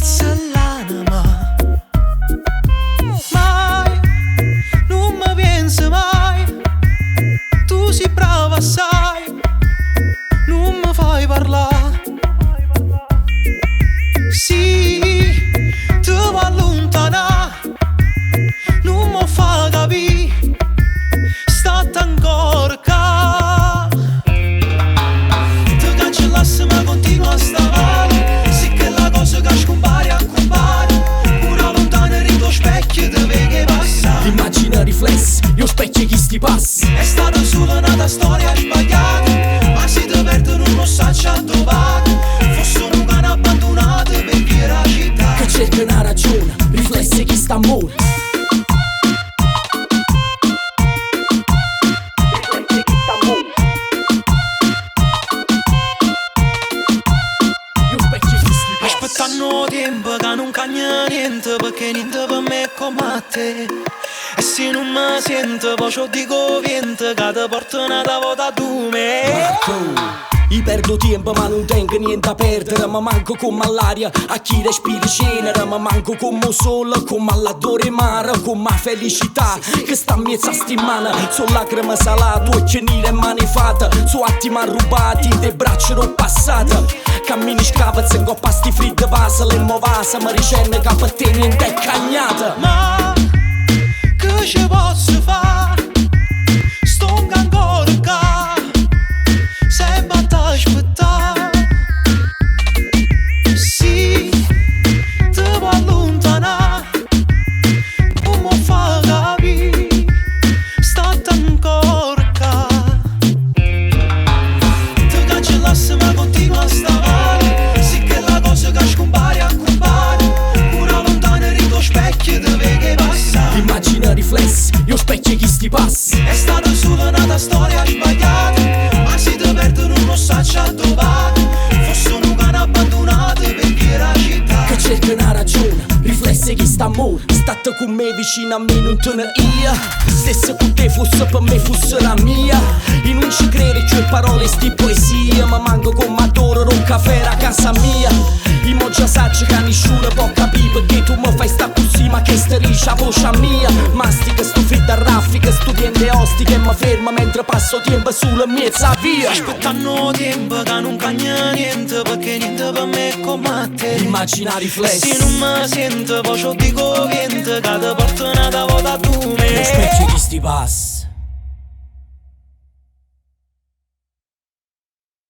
porzellanama. Mai, non mi pensi mai, tu sei brava sai, non mi fai parlare. Sì, ti vuoi allontanare, non mi fa capire, state ancora qua. Ti cancellassi ma continua a stare, sì che la cosa che scompare a compare, una lontana rito specchio ti vedi passare. Immagina riflessi, io specchio chi sti passi. È stata solo una storia sbagliata, ma se ti perdono non so a trovare. Fosse un cane abbandonato per via la città, Che cerca una ragione, riflessi chi sta amore. Io specchio chi sti passi. aspettando tempo che non cagna niente, perché niente per me è come te. E se non mi sento poi ci dico niente, che ti porto una volta tu me. Marco, io perdo tempo ma non tengo niente a perdere. Ma manco come all'aria a chi respira cenere. Ma manco come il sole, come all'adore mare, come la felicità che sta in mezzo a stimana. Sono lacrime salate, occhi nere e mani fatte, sono attimi rubati, dei braccia non passate. Cammini scapazzi in coppa sti fritte vase, le movase mi ricenne che per te niente è cagnata. Ma che ci posso fare? Sto ancora qua, se batte a aspettare. Sì, ti vuoi allontanare, non mi fa capire, state ancora qua. Ti cancellassi ma continua a stare, sì che la cosa che scompare a compare, una lontana rito specchio ti vedi passare. Immagina riflessi, io specchio chi sti passi. È stata solo una storia sbagliata, ma se ti perdono non so a trovare. Fosse un cane abbandonato per via la città, Che cerca una ragione, riflessi chi sta amore. State con me vicino a me non te ne ia. Stesse con te fosse per me fosse la mia. Io non ci credo cioè parole sti poesie, ma manco con m'adoro un caffè a casa mia. Io mo già saggio che nessuno può capire perché tu mi fai sta così, ma che sterisce la voce mia. Mastica sto freddo a raffica, studiante ostiche e mi ferma mentre passo tempo sulla mezza via. aspettando tempo che non cagna niente, perché niente per me è come te. Immagina E riflessi, se non mi sento poi ci dico niente, che ti porto una volta tu me. io specchio chi sti passi.